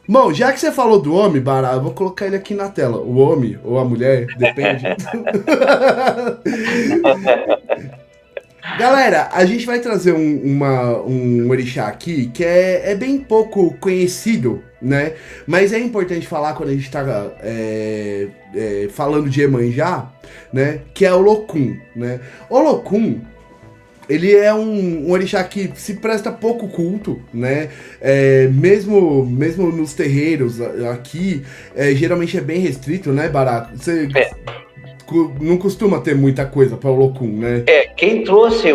Bom, já que você falou do homem, Bará, eu vou colocar ele aqui na tela. O homem ou a mulher, depende. Galera, a gente vai trazer um orixá aqui que é bem pouco conhecido, né? Mas é importante falar quando a gente tá falando de Iemanjá, né? Que é o Olokun, né? Olokun, ele é um orixá que se presta pouco culto, né? Mesmo nos terreiros aqui, geralmente é bem restrito, né, Barato? Você É, não costuma ter muita coisa para o Olokun, né? quem trouxe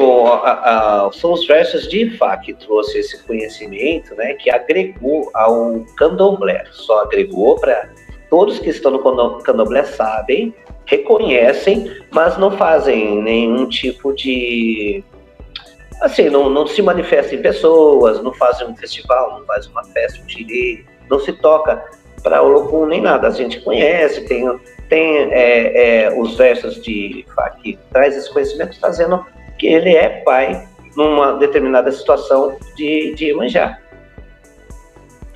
são os versos de Ifá que trouxe esse conhecimento, né, que agregou ao candomblé, só agregou para todos que estão no candomblé sabem, reconhecem, mas não fazem nenhum tipo de assim, não se manifesta em pessoas, não fazem um festival, não faz uma festa, um xirê, não se toca para o Olokun nem nada. A gente conhece, tem os versos de Fá que traz esse conhecimento, trazendo que ele é pai numa determinada situação de Iemanjá.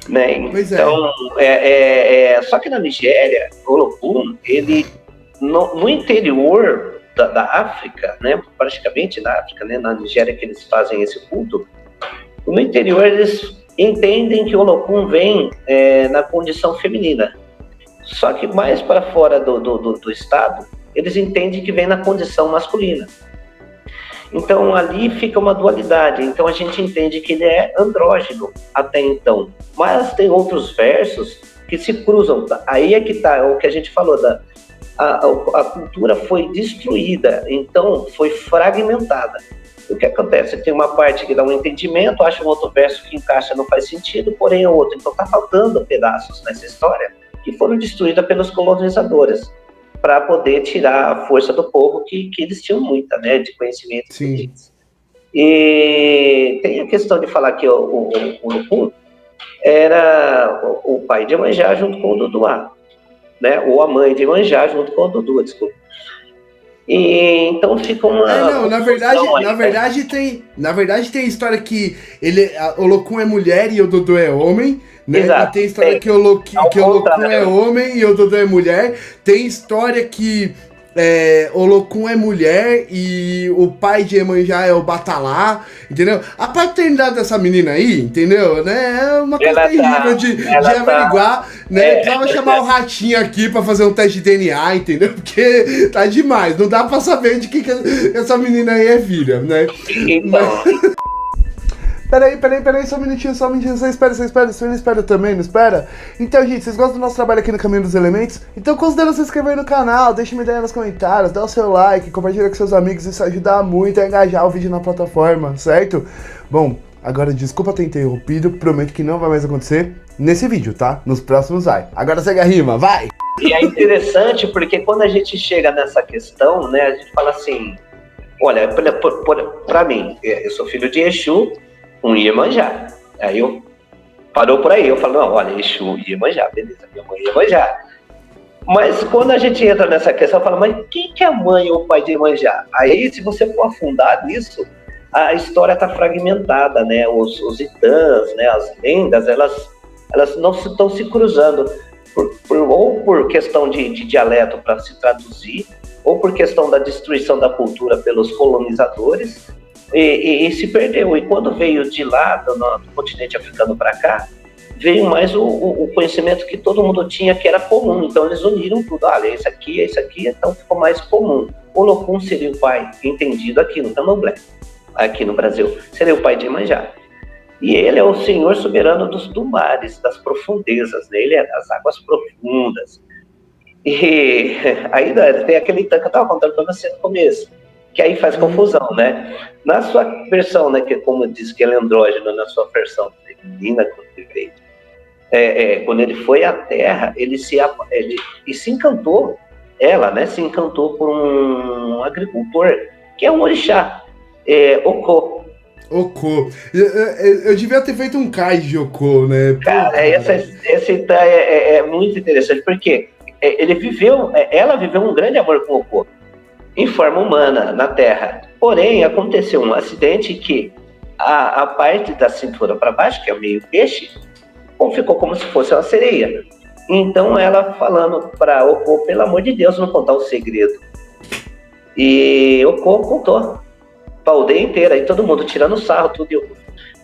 Né? Pois é. Então, só que na Nigéria, o Olokun, ele, no interior da África, né, praticamente na África, né, na Nigéria que eles fazem esse culto, no interior eles entendem que o Olokun vem na condição feminina. Só que mais para fora do estado, eles entendem que vem na condição masculina. Então ali fica uma dualidade. Então a gente entende que ele é andrógeno até então. Mas tem outros versos que se cruzam. Aí é que está o que a gente falou a cultura foi destruída, então foi fragmentada. O que acontece? Tem uma parte que dá um entendimento, acha um outro verso que encaixa, não faz sentido, porém é outro. Então está faltando pedaços nessa história que foram destruídas pelos colonizadores para poder tirar a força do povo que eles tinham muita, né, de conhecimento. Sim. E tem a questão de falar que o Olokun era o pai de Iemanjá junto com o Duduá, né? Ou a mãe de Iemanjá junto com o Dudu, desculpa. E então fica uma. Não, na verdade tem história que o Olokun é mulher e o Dodô é homem, né? Exato. E tem história que o Olokun é homem e o Dodô é mulher. Tem história que o Olokun é mulher e o pai de Iemanjá é o Batalá, entendeu? A paternidade dessa menina aí, entendeu? Né? É uma coisa terrível de averiguar, né? Precisava chamar o ratinho aqui pra fazer um teste de DNA, entendeu? Porque tá demais, não dá pra saber de que essa menina aí é filha, né? Então. Peraí, só um minutinho, você espera também, não espera? Então, gente, vocês gostam do nosso trabalho aqui no Caminho dos Elementos? Então considera se inscrever no canal, deixa uma ideia nos comentários, dá o seu like, compartilha com seus amigos, isso ajuda muito a engajar o vídeo na plataforma, certo? Bom, agora desculpa ter interrompido, prometo que não vai mais acontecer nesse vídeo, tá? Nos próximos vai. Agora segue a rima, vai! E é interessante porque quando a gente chega nessa questão, né, a gente fala assim, olha, pra mim, eu sou filho de Exu, um Iemanjá. Aí eu parou por aí, eu falo, não, olha, Exu, Iemanjá, beleza, minha mãe Iemanjá. Mas quando a gente entra nessa questão, fala, mas quem que é a mãe ou o pai de Iemanjá? Aí, se você for afundar nisso, a história está fragmentada, né? Os itãs, né? As lendas, elas não estão se cruzando, ou por questão de dialeto para se traduzir, ou por questão da destruição da cultura pelos colonizadores, e se perdeu. E quando veio de lá, do continente africano para cá, veio mais o conhecimento que todo mundo tinha, que era comum. Então eles uniram tudo. Olha, esse aqui, então ficou mais comum. O Olokun seria o pai entendido aqui no candomblé, aqui no Brasil. Seria o pai de Iemanjá. E ele é o senhor soberano do mares, das profundezas, né? Ele é das águas profundas. E ainda tem aquele tanque que eu estava contando para você no começo, que aí faz confusão, né? Na sua versão, né, que como diz que ele é andrógeno, na sua versão feminina, quando ele foi à Terra, ele se encantou, ela, né, se encantou por um agricultor, que é um orixá, Okô. Okô. Eu devia ter feito um cais de Okô, né? Cara, esse é muito interessante, porque ela viveu um grande amor com o Okô, em forma humana, na Terra. Porém, aconteceu um acidente que a parte da cintura para baixo, que é o meio peixe, ficou como se fosse uma sereia. Então ela falando para Okô, pelo amor de Deus, não contar o segredo. E Okô contou para a aldeia inteira, e todo mundo tirando sarro, tudo.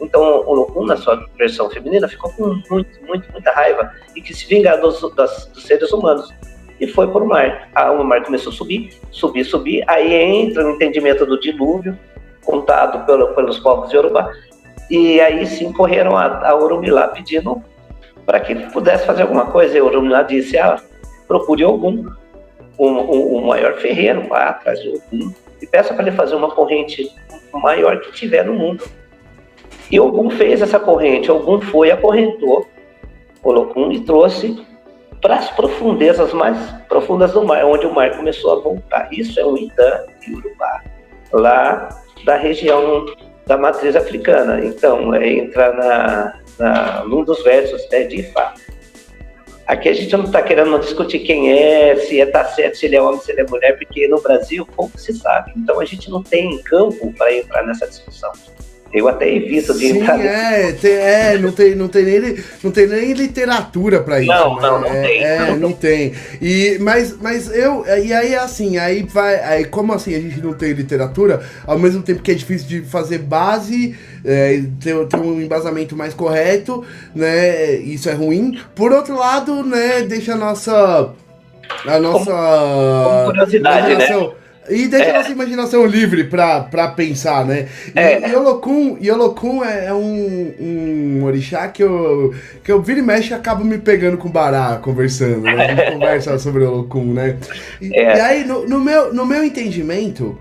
Então o Olokun, na sua versão feminina, ficou com muita raiva e quis se vingar dos seres humanos. E foi para o mar. O mar começou a subir. Aí entra o entendimento do dilúvio, contado pelos povos Yorubá. E aí sim correram a Orumilá pedindo para que pudesse fazer alguma coisa. E a Orumilá disse: procure Ogum, o maior ferreiro, vá atrás de Ogum e peça para ele fazer uma corrente maior que tiver no mundo. E Ogum fez essa corrente. Ogum foi, acorrentou Olokun e trouxe para as profundezas mais profundas do mar, onde o mar começou a voltar. Isso é o Itã Yorubá, lá da região da matriz africana. Então, entra num dos versos, né, de Ifá. Aqui a gente não está querendo discutir quem é, se tá certo, se ele é homem, se ele é mulher, porque no Brasil pouco se sabe. Então a gente não tem campo para entrar nessa discussão. Eu até evito de entrar. Não tem nem literatura para isso. Não tem. E aí assim, aí como assim a gente não tem literatura, ao mesmo tempo que é difícil de fazer base, ter um embasamento mais correto, né? Isso é ruim. Por outro lado, né, deixa a nossa como curiosidade, né? E deixa a nossa imaginação livre pra pensar, né? E Olokun é um orixá que eu vira e mexe e acabo me pegando com o Bará conversando, né? A gente conversa sobre Olokun, né? E aí, no meu entendimento,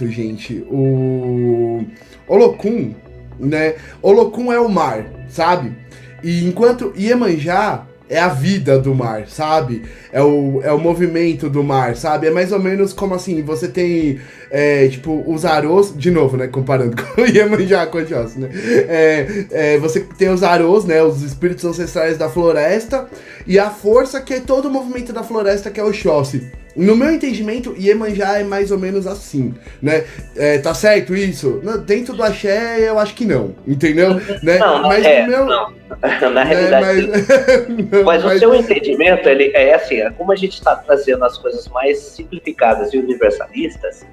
gente, o Olokun, né? Olokun é o mar, sabe? E enquanto Iemanjá é a vida do mar, sabe? É o movimento do mar, sabe? É mais ou menos como assim, você tem, tipo, os arôs, de novo, né? Comparando com o Iemanjá, com o Oxóssi, né? Você tem os arôs, né? Os espíritos ancestrais da floresta, e a força que é todo o movimento da floresta, que é o Oxóssi. No meu entendimento, Iemanjá é mais ou menos assim, né? Tá certo isso? Dentro do axé, eu acho que não, entendeu? Né? Mas no meu... Na realidade, mas o seu entendimento, ele é assim, como a gente está trazendo as coisas mais simplificadas e universalistas,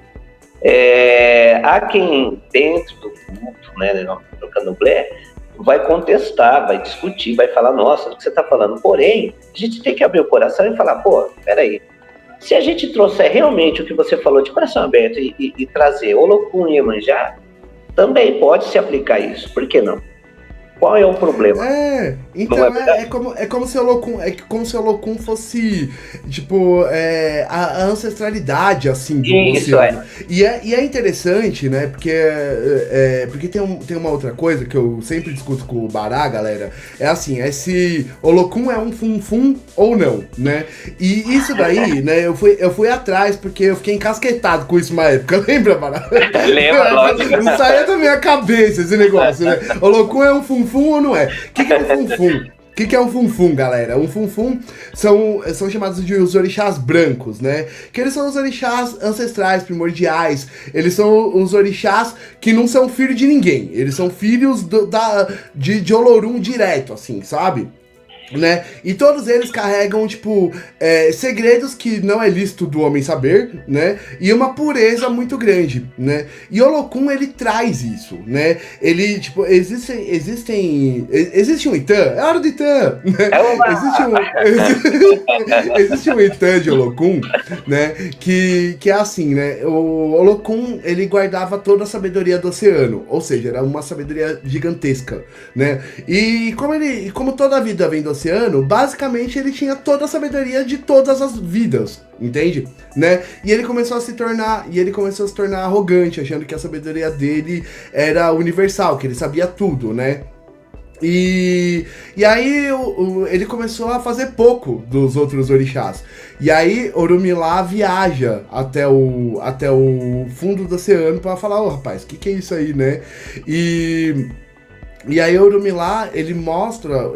há quem dentro do culto, né, no candomblé, vai contestar, vai discutir, vai falar, nossa, o que você está falando? Porém, a gente tem que abrir o coração e falar, pô, peraí, se a gente trouxer realmente o que você falou de coração aberto e trazer Olokun e Iemanjá, também pode se aplicar isso, por que não? Qual é o problema? Então é como se o Olokun fosse, tipo, a ancestralidade, assim, do oceano. E é interessante, né, porque tem uma outra coisa que eu sempre discuto com o Bará, galera, é assim, se Olokun é um fum-fum ou não, né? E isso daí, né, eu fui atrás, porque eu fiquei encasquetado com isso uma época, lembra, Bará? Lembra, lógico. Não saía da minha cabeça esse negócio, né? Olokun é um fum-fum ou não é? O que é um fum-fum? O que é um fum-fum, galera? Um fum-fum são chamados de os orixás brancos, né? Que eles são os orixás ancestrais, primordiais. Eles são os orixás que não são filhos de ninguém. Eles são filhos de Olorum direto, assim, sabe? Né? E todos eles carregam, tipo, segredos que não é lícito do homem saber, né? E uma pureza muito grande, né? E Olokun, ele traz isso, né? Ele, tipo, existe um Itã, é hora do Itã, né? Existe um Itã de Olokun, né? Que é assim, né? O Olokun, ele guardava toda a sabedoria do oceano, ou seja, era uma sabedoria gigantesca, né? E como toda a vida vem do oceano, basicamente ele tinha toda a sabedoria de todas as vidas, entende? Né? E ele começou a se tornar arrogante, achando que a sabedoria dele era universal, que ele sabia tudo, né? E aí ele começou a fazer pouco dos outros orixás. E aí Orumilá viaja até o fundo do oceano para falar, rapaz, o que é isso aí, né? E aí Orumilá, ele mostra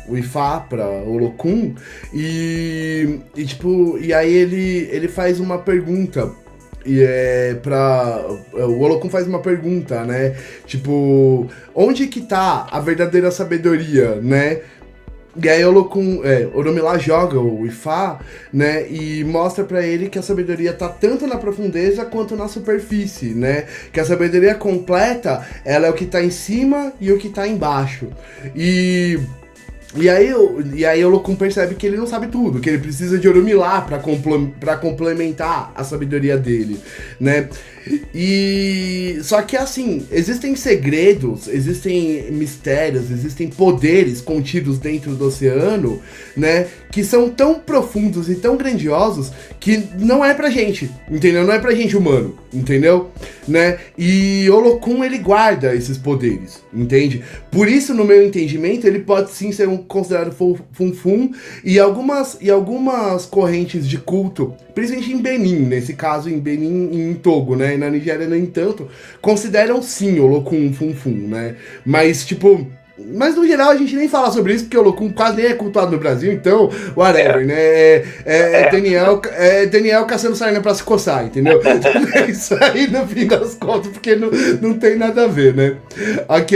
o Ifá pra Olokun e aí ele faz uma pergunta. E o Olokun faz uma pergunta, né? Tipo, onde que tá a verdadeira sabedoria, né? E aí Oromilá joga o Ifá, né, e mostra pra ele que a sabedoria tá tanto na profundeza quanto na superfície, né, que a sabedoria completa, ela é o que tá em cima e o que tá embaixo. E aí o Olokun percebe que ele não sabe tudo, que ele precisa de Oromilá pra complementar a sabedoria dele, né? E só que assim, existem segredos, existem mistérios, existem poderes contidos dentro do oceano, né, que são tão profundos e tão grandiosos que não é pra gente, entendeu? Não é pra gente humano, entendeu? Né? E Olokun, ele guarda esses poderes, entende? Por isso, no meu entendimento, ele pode sim ser considerado Funfun, e algumas correntes de culto, principalmente em Benin, nesse caso em Benin e em Togo, né? E na Nigéria, no entanto, consideram sim o Olokun Funfun, né? Mas, tipo... Mas no geral a gente nem fala sobre isso, porque o Olokun quase nem é cultuado no Brasil, então, whatever, né? Daniel caçando sarna pra se coçar, entendeu? É isso aí no fim das contas, porque não tem nada a ver, né? Aqui